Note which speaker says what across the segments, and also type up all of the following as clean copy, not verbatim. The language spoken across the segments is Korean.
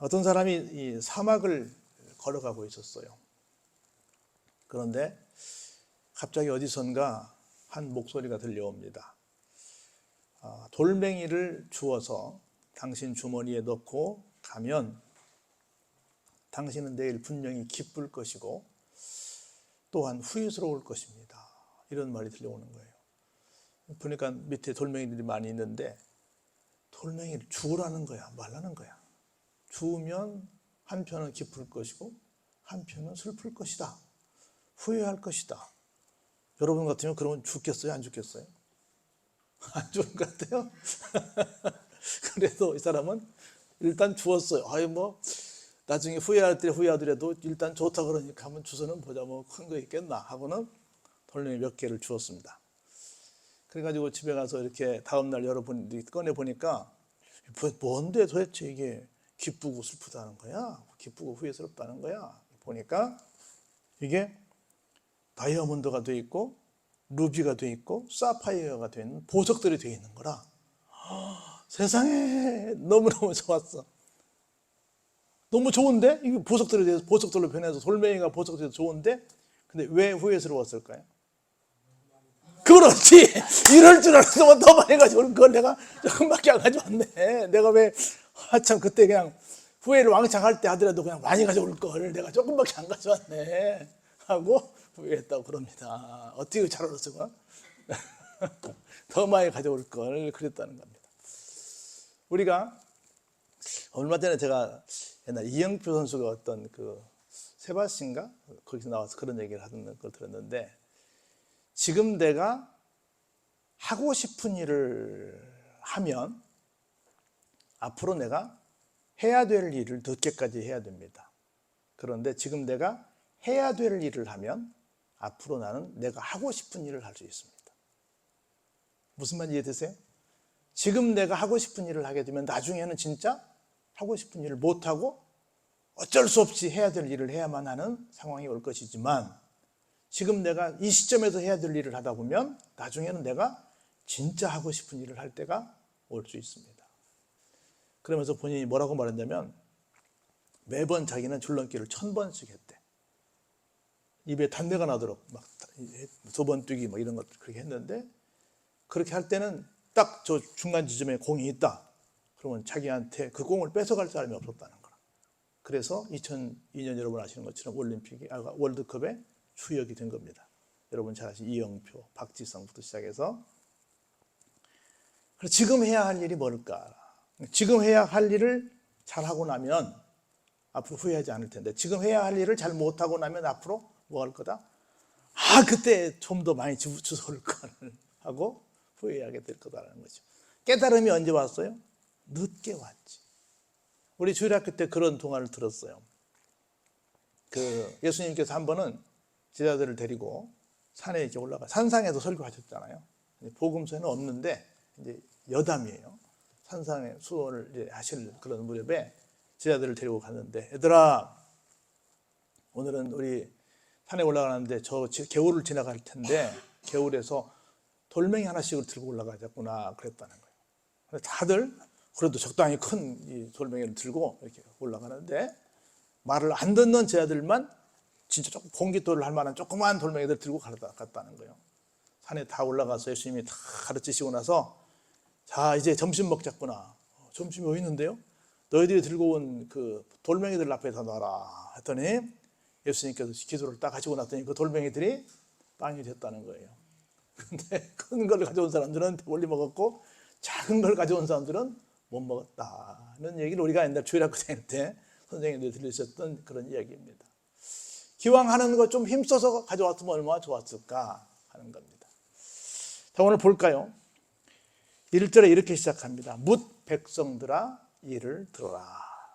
Speaker 1: 어떤 사람이 이 사막을 걸어가고 있었어요. 그런데 갑자기 어디선가 한 목소리가 들려옵니다. 돌멩이를 주워서 당신 주머니에 넣고 가면 당신은 내일 분명히 기쁠 것이고 또한 후회스러울 것입니다. 이런 말이 들려오는 거예요. 보니까 밑에 돌멩이들이 많이 있는데 돌멩이를 주우라는 거야, 말라는 거야. 주우면 한편은 기쁠 것이고 한편은 슬플 것이다. 후회할 것이다. 여러분 같으면 그러면 죽겠어요? 안 죽겠어요? 안 죽을 것 같아요? 그래도 이 사람은 일단 주었어요. 나중에 후회할 때 후회하더라도 일단 좋다 그러니까 한번 주소는 보자, 큰 거 있겠나 하고는 돌멩이 몇 개를 주었습니다. 그래가지고 집에 가서 이렇게 다음날 여러분 꺼내보니까 뭔데 도대체 이게 기쁘고 슬프다는 거야? 기쁘고 후회스럽다는 거야? 보니까 이게 다이아몬드가 돼 있고 루비가 돼 있고 사파이어가 돼 있는 보석들이 돼 있는 거라. 세상에 너무너무 좋았어. 너무 좋은데? 이게 보석들이 돼서 보석들로 변해서 돌멩이가 보석들이 돼서 좋은데? 근데 왜 후회스러웠을까요? 그렇지! 이럴 줄 알았으면 더 많이 가져올 걸 내가 조금밖에 안 가져왔네. 내가 왜 한참 그때 그냥 후회를 왕창 할 때 하더라도 그냥 많이 가져올 걸 내가 조금밖에 안 가져왔네 하고 후회했다고 그럽니다. 어떻게 잘 알았어? 더 많이 가져올 걸 그랬다는 겁니다. 우리가 얼마 전에 제가 옛날 이영표 선수가 어떤 그 세바스인가 거기서 나와서 그런 얘기를 하는 걸 들었는데, 지금 내가 하고 싶은 일을 하면 앞으로 내가 해야 될 일을 늦게까지 해야 됩니다. 그런데 지금 내가 해야 될 일을 하면 앞으로 나는 내가 하고 싶은 일을 할 수 있습니다. 무슨 말인지 이해되세요? 지금 내가 하고 싶은 일을 하게 되면 나중에는 진짜 하고 싶은 일을 못하고 어쩔 수 없이 해야 될 일을 해야만 하는 상황이 올 것이지만, 지금 내가 이 시점에서 해야 될 일을 하다 보면 나중에는 내가 진짜 하고 싶은 일을 할 때가 올 수 있습니다. 그러면서 본인이 뭐라고 말했냐면, 매번 자기는 줄넘기를 1000번씩 했대. 입에 단내가 나도록 막 2번 뛰기 뭐 이런 것들 그렇게 했는데, 그렇게 할 때는 딱 저 중간 지점에 공이 있다. 그러면 자기한테 그 공을 뺏어갈 사람이 없었다는 거라. 그래서 2002년 여러분 아시는 것처럼 월드컵에 추격이 된 겁니다. 여러분 잘 아시는 이영표, 박지성부터 시작해서. 그래서 지금 해야 할 일이 뭘까? 지금 해야 할 일을 잘하고 나면 앞으로 후회하지 않을 텐데, 지금 해야 할 일을 잘 못하고 나면 앞으로 뭐 할 거다? 그때 좀 더 많이 주워올 걸 하고 후회하게 될 거다라는 거죠. 깨달음이 언제 왔어요? 늦게 왔지. 우리 주일학교 때 그런 동화를 들었어요. 예수님께서 한 번은 제자들을 데리고 산에 이렇게 올라가, 산상에서 설교하셨잖아요. 복음서에는 없는데 이제 여담이에요. 산상에 수호를 이제 하실 그런 무렵에 제자들을 데리고 갔는데, 얘들아, 오늘은 우리 산에 올라가는데 저 개울을 지나갈 텐데 개울에서 돌멩이 하나씩을 들고 올라가자꾸나 그랬다는 거예요. 다들 그래도 적당히 큰 이 돌멩이를 들고 이렇게 올라가는데, 말을 안 듣는 제자들만 진짜 조금 공깃돌을 할 만한 조그만 돌멩이들 들고 갔다는 거예요. 산에 다 올라가서 예수님이 다 가르치시고 나서, 자 이제 점심 먹자꾸나. 점심이 어디 있는데요? 너희들이 들고 온 그 돌멩이들 앞에서 놔라 했더니, 예수님께서 기도를 딱 하시고 났더니 그 돌멩이들이 빵이 됐다는 거예요. 근데 큰 걸 가져온 사람들은 멀리 먹었고 작은 걸 가져온 사람들은 못 먹었다는 얘기를 우리가 옛날 주일학교 다닐 때 선생님들이 들으셨던 그런 이야기입니다. 기왕 하는 거 좀 힘써서 가져왔으면 얼마나 좋았을까 하는 겁니다. 자, 오늘 볼까요? 1절에 이렇게 시작합니다. 뭇 백성들아 이를 들어라.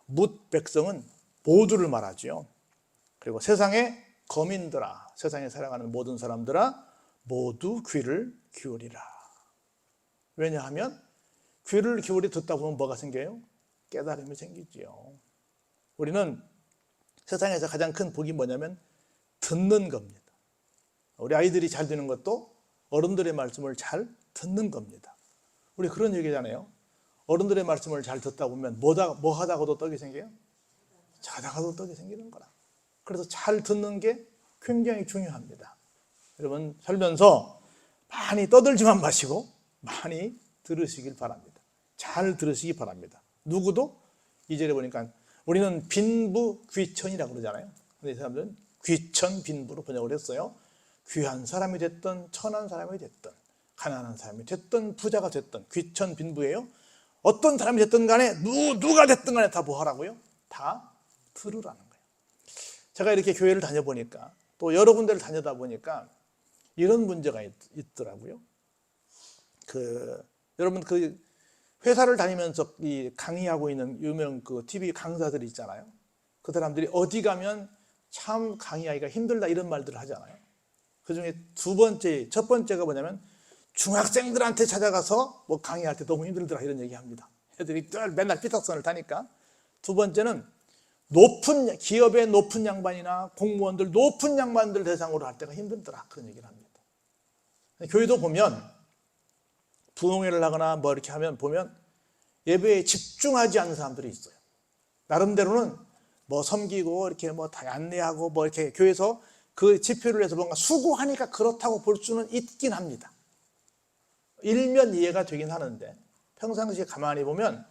Speaker 1: 뭇 백성은 모두를 말하죠. 그리고 세상의 거민들아, 세상에 살아가는 모든 사람들아 모두 귀를 기울이라. 왜냐하면 귀를 기울이 듣다 보면 뭐가 생겨요? 깨달음이 생기지요. 우리는 세상에서 가장 큰 복이 뭐냐면 듣는 겁니다. 우리 아이들이 잘 되는 것도 어른들의 말씀을 잘 듣는 겁니다. 우리 그런 얘기잖아요. 어른들의 말씀을 잘 듣다 보면 뭐 하다가도 떡이 생겨요? 자다가도 떡이 생기는 거라. 그래서 잘 듣는 게 굉장히 중요합니다. 여러분 살면서 많이 떠들지만 마시고 많이 들으시길 바랍니다. 잘 들으시기 바랍니다. 누구도 2절에 보니까 우리는 빈부귀천이라고 그러잖아요. 근데 이 사람들은 귀천 빈부로 번역을 했어요. 귀한 사람이 됐든 천한 사람이 됐든 가난한 사람이 됐든 부자가 됐든 귀천 빈부예요. 어떤 사람이 됐든 간에 누가 됐든 간에 다 뭐 하라고요? 다 들으라는 거예요. 제가 이렇게 교회를 다녀보니까 또 여러 군데를 다니다 보니까 이런 문제가 있더라고요. 여러분 회사를 다니면서 이 강의하고 있는 유명 TV 강사들이 있잖아요. 그 사람들이 어디 가면 참 강의하기가 힘들다 이런 말들을 하잖아요. 그중에 첫 번째가 뭐냐면 중학생들한테 찾아가서 뭐 강의할 때 너무 힘들더라 이런 얘기합니다. 애들이 맨날 삐딱선을 타니까. 두 번째는 기업의 높은 양반이나 공무원들 높은 양반들 대상으로 할 때가 힘들더라 그런 얘기를 합니다. 교회도 보면 부흥회를 하거나 뭐 이렇게 하면 보면 예배에 집중하지 않는 사람들이 있어요. 나름대로는 뭐 섬기고 이렇게 뭐 다 안내하고 뭐 이렇게 교회에서 그 집회를 해서 뭔가 수고하니까 그렇다고 볼 수는 있긴 합니다. 일면 이해가 되긴 하는데 평상시에 가만히 보면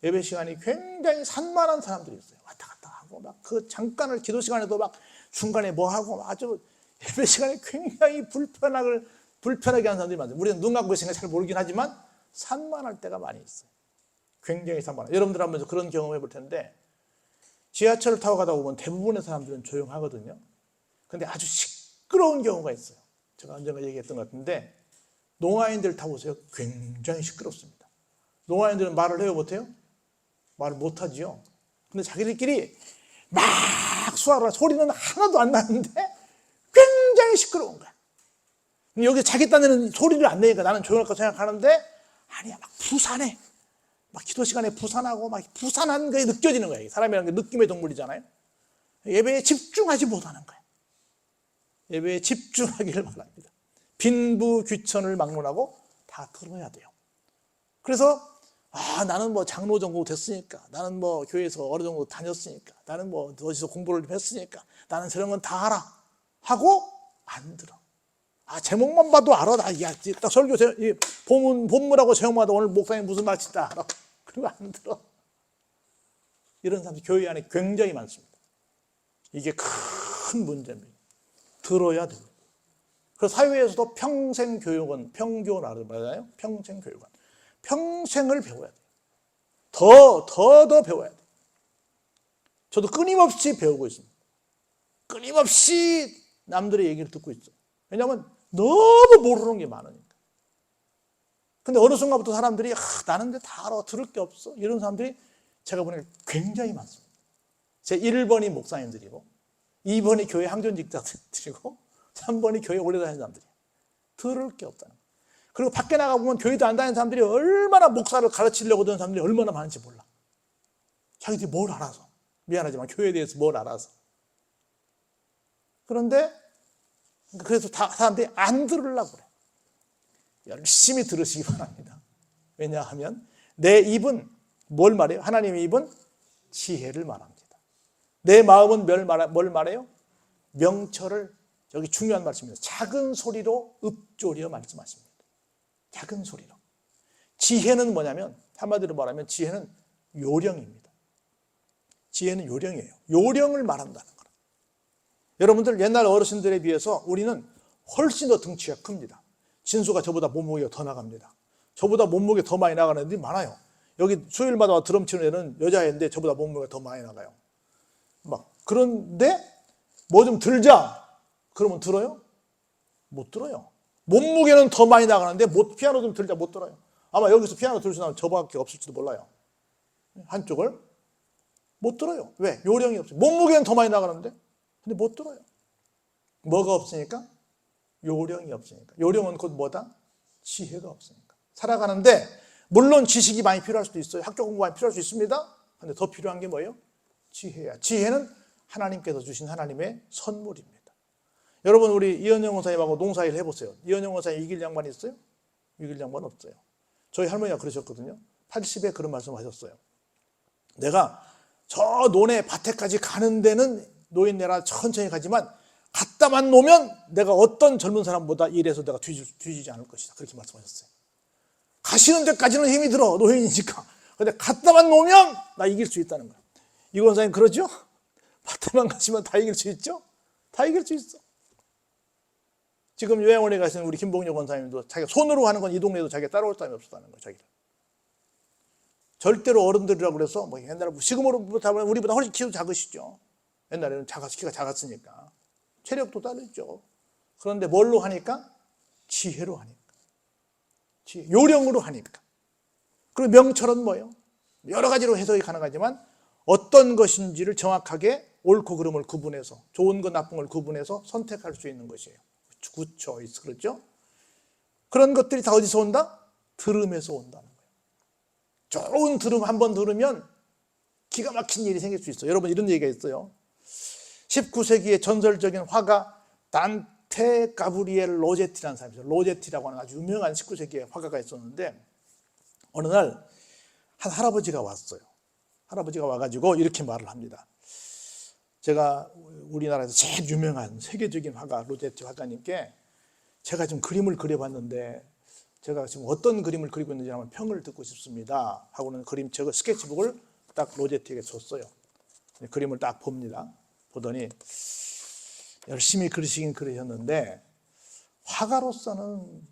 Speaker 1: 예배 시간이 굉장히 산만한 사람들이 있어요. 왔다 갔다 하고 막 그 잠깐을 기도 시간에도 막 중간에 뭐 하고 아주 예배 시간에 굉장히 불편하게 하는 사람들이 많아요. 우리는 눈 감고 있으니까 잘 모르긴 하지만 산만할 때가 많이 있어요. 굉장히 산만해요. 여러분들 한번 그런 경험 해볼 텐데 지하철을 타고 가다 보면 대부분의 사람들은 조용하거든요. 근데 아주 시끄러운 경우가 있어요. 제가 언젠가 얘기했던 것 같은데 농아인들 타고 오세요. 굉장히 시끄럽습니다. 농아인들은 말을 해요, 못해요? 말을 못하지요. 근데 자기들끼리 막 수화를 소리는 하나도 안 나는데 굉장히 시끄러운 거야. 여기 자기 딴에는 소리를 안 내니까 나는 조용할 거 생각하는데 아니야, 막 부산해. 막 기도 시간에 부산하고 막 부산한 게 느껴지는 거예요. 사람이라는 게 느낌의 동물이잖아요. 예배에 집중하지 못하는 거예요. 예배에 집중하기를 바랍니다. 빈부귀천을 막론하고 다 들어야 돼요. 그래서 나는 뭐 장로 정도 됐으니까, 나는 뭐 교회에서 어느 정도 다녔으니까, 나는 뭐 어디서 공부를 좀 했으니까, 나는 저런 건 다 알아 하고 안 들어. 제목만 봐도 알아. 딱 설교 본문하고 제목마다 오늘 목사님 무슨 말씀이다 알아. 그리고 안 들어. 이런 사람들 교회 안에 굉장히 많습니다. 이게 큰 문제입니다. 들어야 됩니다. 그래서 사회에서도 평생교육원, 평교원 알아요? 평생교육원. 평생을 배워야 돼요. 더 배워야 돼요. 저도 끊임없이 배우고 있습니다. 끊임없이 남들의 얘기를 듣고 있어요. 왜냐하면 너무 모르는 게 많으니까. 근데 어느 순간부터 사람들이 나는 근데 다 알아. 들을 게 없어. 이런 사람들이 제가 보니까 굉장히 많습니다. 제 1번이 목사님들이고 2번이 교회 항전직자들이고 3번이 교회 오래 다니는 사람들이에요. 들을 게 없다는 거예요. 그리고 밖에 나가보면 교회도 안 다니는 사람들이 얼마나 목사를 가르치려고 드는 사람들이 얼마나 많은지 몰라. 자기들이 뭘 알아서. 미안하지만 교회에 대해서 뭘 알아서. 그런데 그래서 사람들이 안 들으려고 그래. 열심히 들으시기 바랍니다. 왜냐하면 내 입은 뭘 말해요? 하나님의 입은 지혜를 말합니다. 내 마음은 뭘 말해요? 명철을. 여기 중요한 말씀입니다. 작은 소리로 읊조려 말씀하십니다. 작은 소리로. 지혜는 뭐냐면 한마디로 말하면 지혜는 요령입니다. 지혜는 요령이에요. 요령을 말한다는 거예요. 여러분들 옛날 어르신들에 비해서 우리는 훨씬 더 등치가 큽니다. 진수가 저보다 몸무게가 더 나갑니다. 저보다 몸무게 더 많이 나가는 애들이 많아요. 여기 수요일마다 드럼 치는 애는 여자애인데 저보다 몸무게가 더 많이 나가요. 그런데 뭐 좀 들자 그러면 들어요? 못 들어요. 몸무게는 더 많이 나가는데 피아노 좀 들자 못 들어요. 아마 여기서 피아노 들을 수 있는 저밖에 없을지도 몰라요. 한쪽을 못 들어요. 왜? 요령이 없어요. 몸무게는 더 많이 나가는데 근데 못 들어요. 뭐가 없으니까? 요령이 없으니까. 요령은 곧 뭐다? 지혜가 없으니까. 살아가는데 물론 지식이 많이 필요할 수도 있어요. 학교 공부 많이 필요할 수 있습니다. 근데 더 필요한 게 뭐예요? 지혜야. 지혜는 하나님께서 주신 하나님의 선물입니다. 여러분 우리 이현영 원사님하고 농사일 해보세요. 이현영 원사님 이길 양반 있어요? 이길 양반 없어요. 저희 할머니가 그러셨거든요. 80에 그런 말씀 하셨어요. 내가 저 논에 밭에까지 가는 데는 노인네라 천천히 가지만 갔다만 놓으면 내가 어떤 젊은 사람보다 일해서 내가 뒤지지 않을 것이다. 그렇게 말씀하셨어요. 가시는 데까지는 힘이 들어, 노인이니까. 근데 갔다만 놓으면 나 이길 수 있다는 거야. 이 권사님 그러죠? 밭에만 가시면 다 이길 수 있죠? 다 이길 수 있어. 지금 요양원에 가시는 우리 김봉녀 권사님도 자기가 손으로 하는 건 이 동네에도 자기가 따라올 사람이 없었다는 거예요. 자기를. 절대로 어른들이라고 그래서 뭐 옛날에 지금으로부터 하면 우리보다 훨씬 키도 작으시죠. 옛날에는 키가 작았으니까. 체력도 다르죠. 그런데 뭘로 하니까? 지혜로 하니까. 요령으로 하니까. 그리고 명철은 뭐예요? 여러 가지로 해석이 가능하지만 어떤 것인지를 정확하게 옳고 그름을 구분해서 좋은 것 나쁜 걸 구분해서 선택할 수 있는 것이에요. 굿초이스, 그렇죠? 그런 것들이 다 어디서 온다? 들음에서 온다는 거예요. 좋은 들음 한번 들으면 기가 막힌 일이 생길 수 있어요. 여러분 이런 얘기가 있어요. 19세기의 전설적인 화가 단테 가브리엘 로제티라는 사람이 있어요. 로제티라고 하는 아주 유명한 19세기의 화가가 있었는데 어느 날 한 할아버지가 왔어요. 할아버지가 와가지고 이렇게 말을 합니다. 제가 우리나라에서 제일 유명한 세계적인 화가 로제티 화가님께 제가 지금 그림을 그려봤는데 제가 지금 어떤 그림을 그리고 있는지 한번 평을 듣고 싶습니다 하고는 그림책을 스케치북을 딱 로제티에게 줬어요. 그림을 딱 봅니다. 보더니 열심히 그리시긴 그리셨는데 화가로서는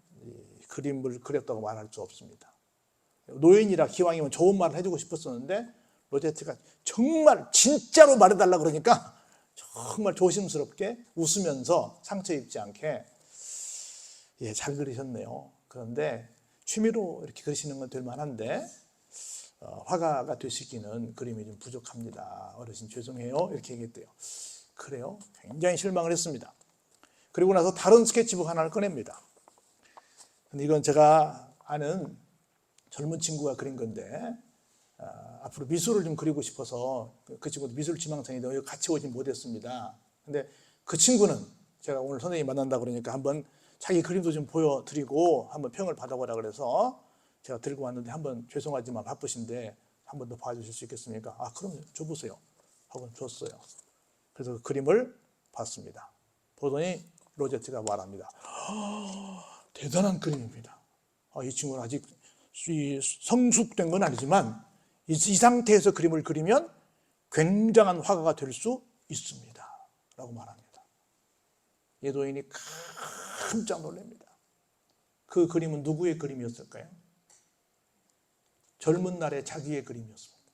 Speaker 1: 그림을 그렸다고 말할 수 없습니다. 노인이라 기왕이면 좋은 말을 해주고 싶었었는데 로제티가 정말 진짜로 말해달라 그러니까 정말 조심스럽게 웃으면서 상처 입지 않게 잘 그리셨네요. 그런데 취미로 이렇게 그리시는 건 될 만한데 화가가 되시기는 그림이 좀 부족합니다. 어르신 죄송해요. 이렇게 얘기했대요. 그래요? 굉장히 실망을 했습니다. 그리고 나서 다른 스케치북 하나를 꺼냅니다. 근데 이건 제가 아는 젊은 친구가 그린 건데 앞으로 미술을 좀 그리고 싶어서 그 친구도 미술 지망생인데 여기 같이 오진 못했습니다. 근데 그 친구는 제가 오늘 선생님 만난다 그러니까 한번 자기 그림도 좀 보여드리고 한번 평을 받아보라 그래서 제가 들고 왔는데 한번 죄송하지만 바쁘신데 한번 더 봐주실 수 있겠습니까? 아 그럼 줘보세요 하고 줬어요. 그래서 그 그림을 봤습니다. 보더니 로제티가 말합니다. 대단한 그림입니다. 이 친구는 아직 성숙된 건 아니지만 이 상태에서 그림을 그리면 굉장한 화가가 될 수 있습니다 라고 말합니다. 예도인이 깜짝 놀랍니다. 그 그림은 누구의 그림이었을까요? 젊은 날의 자기의 그림이었습니다.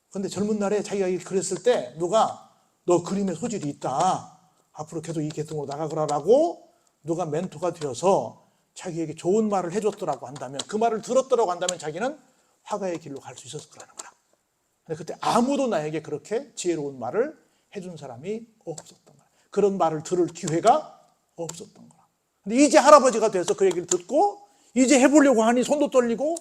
Speaker 1: 그런데 젊은 날에 자기가 그렸을 때 누가 너 그림에 소질이 있다. 앞으로 계속 이 계통으로 나가거라라고 누가 멘토가 되어서 자기에게 좋은 말을 해줬더라고 한다면 그 말을 들었더라고 한다면 자기는 화가의 길로 갈 수 있었을 거라는 거야. 근데 그때 아무도 나에게 그렇게 지혜로운 말을 해준 사람이 없었던 거야. 그런 말을 들을 기회가 없었던 거야. 근데 이제 할아버지가 돼서 그 얘기를 듣고 이제 해보려고 하니 손도 떨리고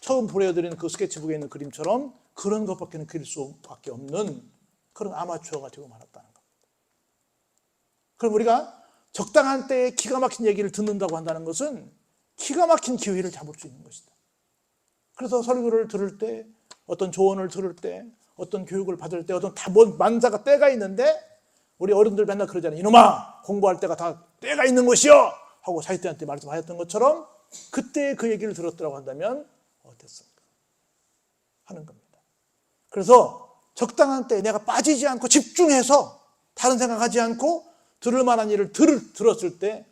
Speaker 1: 처음 보여드리는 그 스케치북에 있는 그림처럼 그런 것밖에는 그릴 수밖에 없는 그런 아마추어가 되고 말았다는 겁니다. 그럼 우리가 적당한 때에 기가 막힌 얘기를 듣는다고 한다는 것은 기가 막힌 기회를 잡을 수 있는 것이다. 그래서 설교를 들을 때, 어떤 조언을 들을 때, 어떤 교육을 받을 때, 어떤 만사가 때가 있는데 우리 어른들 맨날 그러잖아요. 이놈아, 공부할 때가 다 때가 있는 것이요 하고 사이트한테 말씀하셨던 것처럼 그때 그 얘기를 들었더라고 한다면 어땠습니까? 하는 겁니다. 그래서 적당한 때에 내가 빠지지 않고 집중해서 다른 생각하지 않고 들을 만한 일을 들었을 때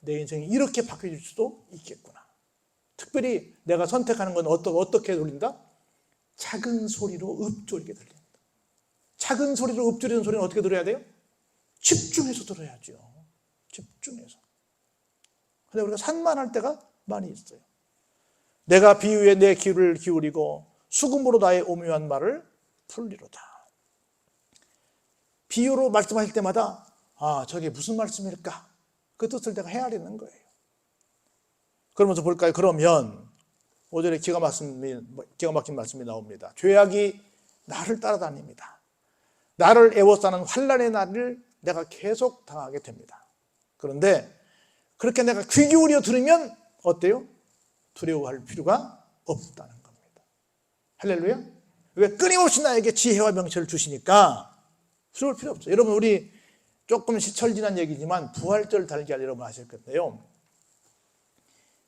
Speaker 1: 내 인생이 이렇게 바뀌어질 수도 있겠구나. 특별히 내가 선택하는 건 어떻게 들린다? 작은 소리로 읊조리게 들린다. 작은 소리로 읊조리는 소리는 어떻게 들어야 돼요? 집중해서 들어야죠. 집중해서. 근데 우리가 산만할 때가 많이 있어요. 내가 비유에 내 귀를 기울이고 수금으로 나의 오묘한 말을 풀리로다. 비유로 말씀하실 때마다 저게 무슨 말씀일까? 그 뜻을 내가 헤아리는 거예요. 그러면서 볼까요? 그러면 5절에 기가 막힌 말씀이 나옵니다. 죄악이 나를 따라다닙니다. 나를 애워싸는 환난의 날을 내가 계속 당하게 됩니다. 그런데 그렇게 내가 귀 기울여 들으면 어때요? 두려워할 필요가 없다는 겁니다. 할렐루야? 왜 끊임없이 나에게 지혜와 명철을 주시니까 두려울 필요 없죠. 여러분, 우리 조금 시철지난 얘기지만 부활절 달걀 여러분 아실 건데요.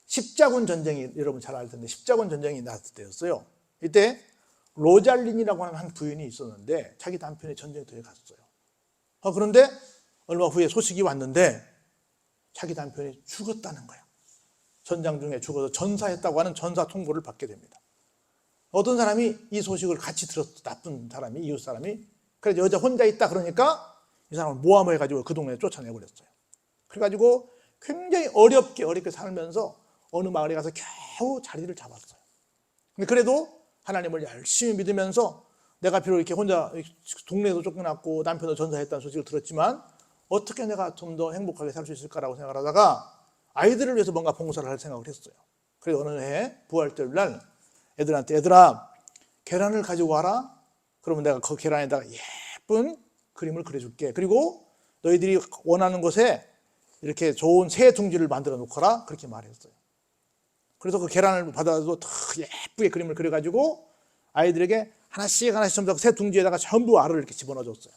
Speaker 1: 십자군 전쟁이 여러분 잘 알 텐데 십자군 전쟁이 났을 때였어요. 이때 로잘린이라고 하는 한 부인이 있었는데 자기 남편이 전쟁터에 갔어요. 그런데 얼마 후에 소식이 왔는데 자기 남편이 죽었다는 거야. 전장 중에 죽어서 전사했다고 하는 전사 통보를 받게 됩니다. 어떤 사람이 이 소식을 같이 들었어. 나쁜 사람이, 이웃 사람이. 그래서 여자 혼자 있다 그러니까 이 사람을 모함해가지고 그 동네에 쫓아내버렸어요. 그래가지고 굉장히 어렵게 살면서 어느 마을에 가서 겨우 자리를 잡았어요. 근데 그래도 하나님을 열심히 믿으면서 내가 비록 이렇게 혼자 동네에도 쫓겨났고 남편도 전사했다는 소식을 들었지만 어떻게 내가 좀 더 행복하게 살 수 있을까라고 생각을 하다가 아이들을 위해서 뭔가 봉사를 할 생각을 했어요. 그래서 어느 해 부활절 날 애들한테 얘들아 계란을 가지고 와라. 그러면 내가 그 계란에다가 예쁜 그림을 그려줄게. 그리고 너희들이 원하는 곳에 이렇게 좋은 새 둥지를 만들어 놓거라. 그렇게 말했어요. 그래서 그 계란을 받아서 더 예쁘게 그림을 그려가지고 아이들에게 하나씩 전부 새 둥지에다가 전부 알을 이렇게 집어넣어줬어요.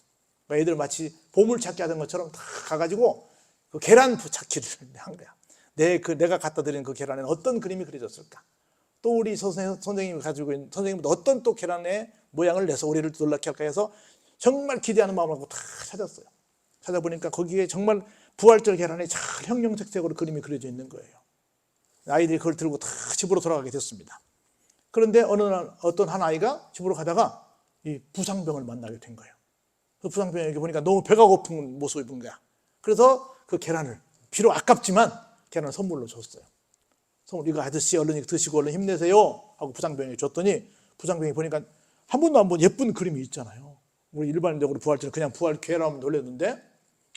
Speaker 1: 애들 마치 보물찾기 하던 것처럼 다 가가지고 그 계란 찾기를 한 거야. 내가 갖다 드린 그 계란에는 어떤 그림이 그려졌을까? 또 우리 선생님이 가지고 있는 선생님도 어떤 또 계란의 모양을 내서 우리를 놀랍게 할까 해서 정말 기대하는 마음을 갖고 다 찾았어요. 찾아보니까 거기에 정말 부활절 계란에 잘 형형색색으로 그림이 그려져 있는 거예요. 아이들이 그걸 들고 다 집으로 돌아가게 됐습니다. 그런데 어느 날 어떤 한 아이가 집으로 가다가 이 부상병을 만나게 된 거예요. 그 부상병에게 보니까 너무 배가 고픈 모습을 본 거야. 그래서 그 계란을 비록 아깝지만 계란을 선물로 줬어요. 이거 아저씨 얼른 드시고 얼른 힘내세요 하고 부상병에게 줬더니 부상병이 보니까 한 번도 안 본 예쁜 그림이 있잖아요. 우리 일반적으로 부활절은 그냥 부활 계란하면 놀랐는데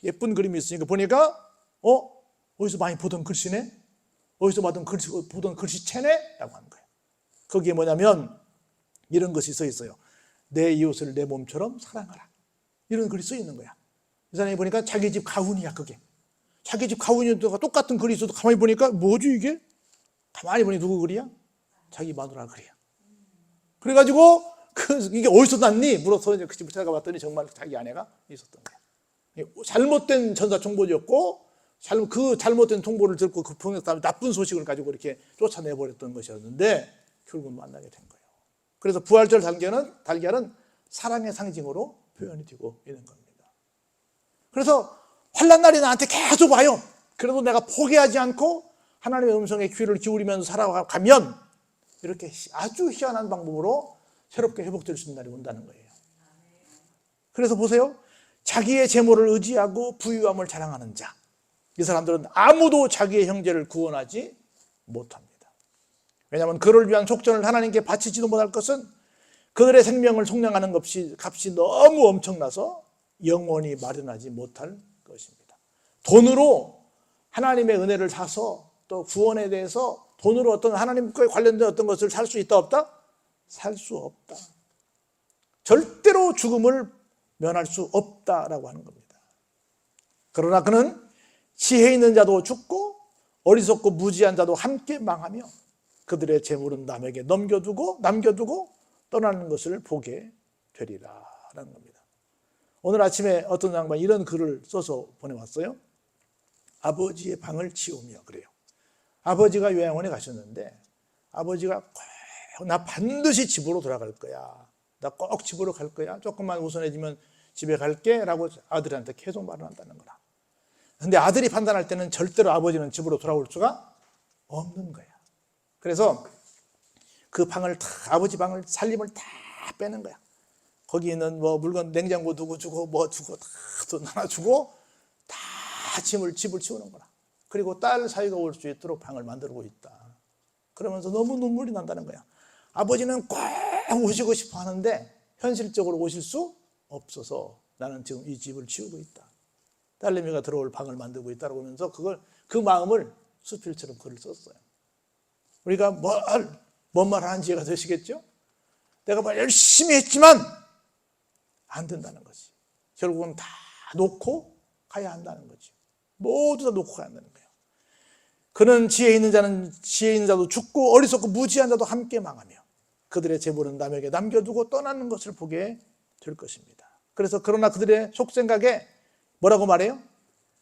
Speaker 1: 예쁜 그림이 있으니까 보니까 어디서 많이 보던 글씨네? 어디서 보던 글씨체네? 라고 하는 거예요. 거기에 뭐냐면 이런 것이 써 있어요. 내 이웃을 내 몸처럼 사랑하라. 이런 글이 써 있는 거야. 이 사람이 보니까 자기 집 가훈이야 그게. 자기 집 가훈이가 똑같은 글이 있어도 가만히 보니까 뭐지 이게? 가만히 보니 누구 글이야? 자기 마누라 글이야. 그래가지고 이게 어디서 났니? 물어서 그 집을 찾아가 봤더니 정말 자기 아내가 있었던 거야. 잘못된 전사 정보였고 그 잘못된 통보를 듣고 그 병에 나쁜 소식을 가지고 이렇게 쫓아내버렸던 것이었는데 결국은 만나게 된 거예요. 그래서 부활절 달걀은 사랑의 상징으로 표현이 되고 있는 겁니다. 그래서 환난 날이 나한테 계속 와요. 그래도 내가 포기하지 않고 하나님의 음성에 귀를 기울이면서 살아가면 이렇게 아주 희한한 방법으로 새롭게 회복될 수 있는 날이 온다는 거예요. 그래서 보세요. 자기의 재물을 의지하고 부유함을 자랑하는 자. 이 사람들은 아무도 자기의 형제를 구원하지 못합니다. 왜냐하면 그를 위한 속전을 하나님께 바치지도 못할 것은 그들의 생명을 속량하는 값이 너무 엄청나서 영원히 마련하지 못할 것입니다. 돈으로 하나님의 은혜를 사서 또 구원에 대해서 돈으로 어떤 하나님과 관련된 어떤 것을 살 수 있다 없다? 살 수 없다. 절대로 죽음을 면할 수 없다라고 하는 겁니다. 그러나 그는 지혜 있는 자도 죽고 어리석고 무지한 자도 함께 망하며 그들의 재물은 남에게 남겨두고 떠나는 것을 보게 되리라라는 겁니다. 오늘 아침에 어떤 양반이 이런 글을 써서 보내왔어요. 아버지의 방을 치우며 그래요. 아버지가 요양원에 가셨는데 아버지가 꼭 나 반드시 집으로 돌아갈 거야. 나 꼭 집으로 갈 거야. 조금만 우선해지면 집에 갈게 라고 아들한테 계속 말을 한다는 거라. 근데 아들이 판단할 때는 절대로 아버지는 집으로 돌아올 수가 없는 거야. 그래서 그 방을 아버지 방을 살림을 다 빼는 거야. 거기 있는 뭐 물건 냉장고 두고 주고 뭐 주고 다 하나 주고 다 집을 치우는 거라. 그리고 딸 사이가 올 수 있도록 방을 만들고 있다. 그러면서 너무 눈물이 난다는 거야. 아버지는 꼭 오시고 싶어 하는데 현실적으로 오실 수 없어서 나는 지금 이 집을 치우고 있다. 딸내미가 들어올 방을 만들고 있다고 하면서 그 마음을 수필처럼 글을 썼어요. 우리가 뭔 말 하는지 이해가 되시겠죠? 내가 막 열심히 했지만 안 된다는 거지. 결국은 다 놓고 가야 한다는 거지. 모두 다 놓고 가야 한다는 거예요. 그는 지혜 있는 자도 죽고 어리석고 무지한 자도 함께 망하며 그들의 재물은 남에게 남겨두고 떠나는 것을 보게 될 것입니다. 그래서 그러나 그들의 속생각에 뭐라고 말해요?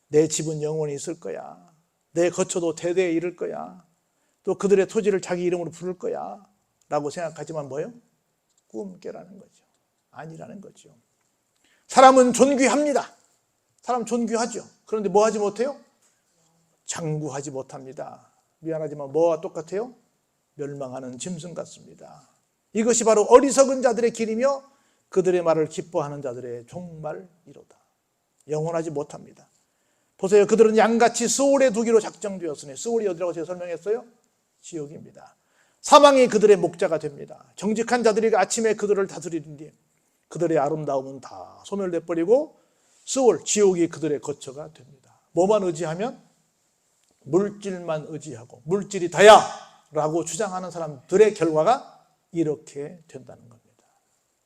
Speaker 1: 내 집은 영원히 있을 거야. 내 거처도 대대에 이를 거야. 또 그들의 토지를 자기 이름으로 부를 거야 라고 생각하지만 뭐예요? 꿈깨라는 거죠. 아니라는 거죠. 사람은 존귀합니다. 사람 존귀하죠. 그런데 뭐 하지 못해요? 장구하지 못합니다. 미안하지만 뭐와 똑같아요? 멸망하는 짐승 같습니다. 이것이 바로 어리석은 자들의 길이며 그들의 말을 기뻐하는 자들의 종말이로다. 영원하지 못합니다. 보세요. 그들은 양같이 스올에 두기로 작정되었으니, 스올이 어디라고 제가 설명했어요? 지옥입니다. 사망이 그들의 목자가 됩니다. 정직한 자들이 아침에 그들을 다스리니 그들의 아름다움은 다 소멸돼버리고 스올, 지옥이 그들의 거처가 됩니다. 뭐만 의지하면? 물질만 의지하고 물질이 다야 라고 주장하는 사람들의 결과가 이렇게 된다는 겁니다.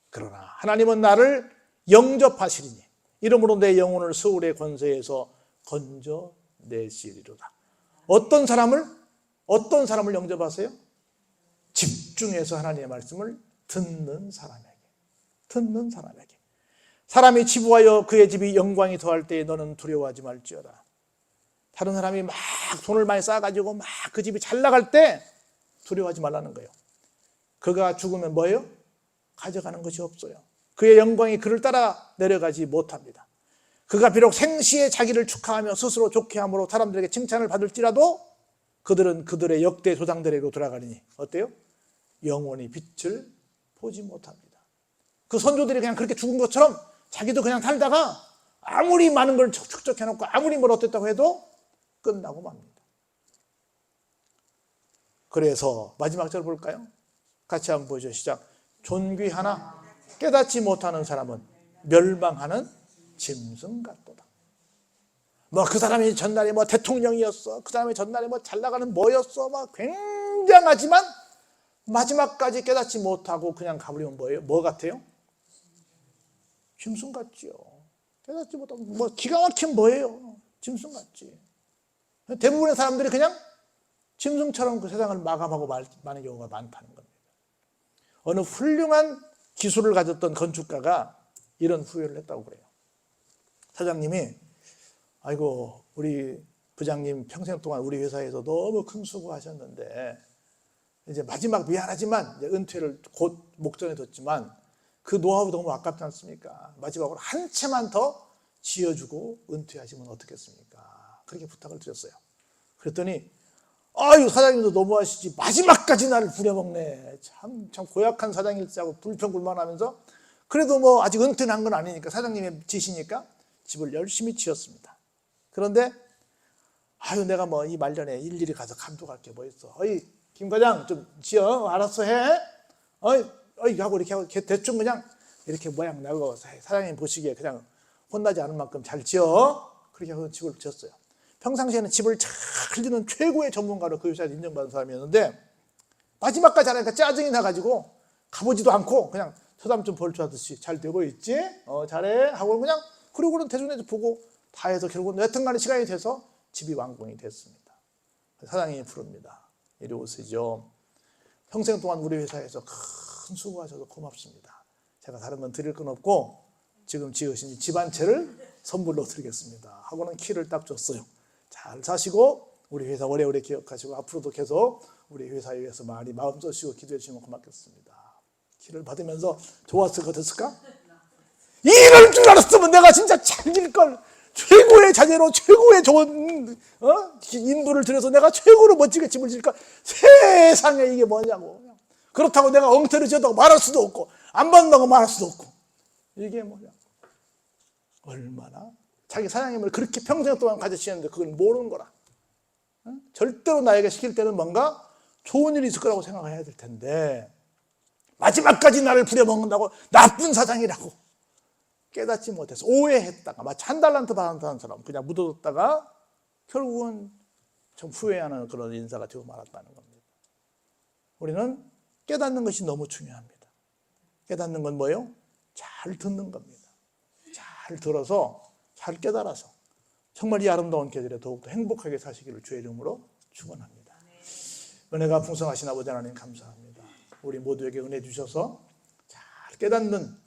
Speaker 1: 그러나 하나님은 나를 영접하시리니 이러므로 내 영혼을 스올의 권세에서 건져내시리로다. 어떤 사람을 영접하세요? 집중해서 하나님의 말씀을 듣는 사람에게. 사람이 치부하여 그의 집이 영광이 더할 때에 너는 두려워하지 말지어다. 다른 사람이 막 돈을 많이 쌓아가지고 막 그 집이 잘 나갈 때 두려워하지 말라는 거예요. 그가 죽으면 뭐예요? 가져가는 것이 없어요. 그의 영광이 그를 따라 내려가지 못합니다. 그가 비록 생시에 자기를 축하하며 스스로 좋게 함으로 사람들에게 칭찬을 받을지라도 그들은 그들의 역대 조상들에게로 돌아가리니 어때요? 영원히 빛을 보지 못합니다. 그 선조들이 그냥 그렇게 죽은 것처럼 자기도 그냥 살다가 아무리 많은 걸 축적해놓고 아무리 뭘 어땠다고 해도 끝나고 맙니다. 그래서 마지막 절 볼까요? 같이 한번 보죠. 시작. 존귀하나 깨닫지 못하는 사람은 멸망하는 짐승 같도다. 그 사람이 전날에 대통령이었어. 그 사람이 전날에 잘 나가는 뭐였어. 굉장하지만 마지막까지 깨닫지 못하고 그냥 가버리면 뭐예요? 뭐 같아요? 짐승 같지요. 깨닫지 못하고 기가 막힌 뭐예요? 짐승 같지. 대부분의 사람들이 그냥 짐승처럼 그 세상을 마감하고 마는 경우가 많다는 겁니다. 어느 훌륭한 기술을 가졌던 건축가가 이런 후회를 했다고 그래요. 사장님이 아이고 우리 부장님 평생 동안 우리 회사에서 너무 큰 수고하셨는데 이제 마지막 미안하지만 이제 은퇴를 곧 목전에 뒀지만 그 노하우 너무 아깝지 않습니까? 마지막으로 한 채만 더 지어주고 은퇴하시면 어떻겠습니까? 그렇게 부탁을 드렸어요. 그랬더니 아유 사장님도 너무하시지 마지막까지 나를 부려먹네. 참 고약한 사장일지하고 불평불만하면서 그래도 아직 은퇴는 한 건 아니니까 사장님의 지시니까 집을 열심히 지었습니다. 그런데 아유 내가 이 말년에 일일이 가서 감독할 게 뭐 있어. 어이 김 과장 좀 지어. 알았어 해. 어이 하고 이렇게 하고 대충 그냥 이렇게 모양 내고 사장님 보시기에 그냥 혼나지 않을 만큼 잘 지어. 그렇게 해서 집을 지었어요. 평상시에는 집을 잘 짓는 최고의 전문가로 그 회사에서 인정받은 사람이었는데 마지막까지 하니까 짜증이 나가지고 가보지도 않고 그냥 서담 좀 벌초하듯이 잘 되고 있지? 잘해 하고 그냥 그러고는 대중에서 보고 다 해서 결국은 여튼간에 시간이 돼서 집이 완공이 됐습니다. 사장님이 부릅니다. 이리 오시죠. 평생 동안 우리 회사에서 큰 수고하셔서 고맙습니다. 제가 다른 건 드릴 건 없고 지금 지으신 집 한 채를 선물로 드리겠습니다. 하고는 키를 딱 줬어요. 잘 사시고 우리 회사 오래오래 기억하시고 앞으로도 계속 우리 회사에 위해서 많이 마음 써주시고 기도해 주시면 고맙겠습니다. 키를 받으면서 좋았을 것 같았을까? 이럴 줄 알았으면 내가 진짜 잘질걸. 최고의 자재로 최고의 좋은 인부를 들여서 내가 최고로 멋지게 집을 지을까? 세상에 이게 뭐냐고. 그렇다고 내가 엉터리 지었다고 말할 수도 없고 안 받는다고 말할 수도 없고 이게 뭐냐고. 얼마나 자기 사장님을 그렇게 평생 동안 가르치는데 그걸 모르는 거라. 절대로 나에게 시킬 때는 뭔가 좋은 일이 있을 거라고 생각해야 될 텐데 마지막까지 나를 부려먹는다고 나쁜 사장이라고 깨닫지 못해서 오해했다가 마치 한 달란트 받았다는 사람 그냥 묻어뒀다가 결국은 좀 후회하는 그런 인사가 되고 말았다는 겁니다. 우리는 깨닫는 것이 너무 중요합니다. 깨닫는 건 뭐예요? 잘 듣는 겁니다. 잘 들어서 잘 깨달아서 정말 이 아름다운 계절에 더욱더 행복하게 사시기를 주의 이름으로 축원합니다. 은혜가 풍성하신 아버지 하나님 감사합니다. 우리 모두에게 은혜 주셔서 잘 깨닫는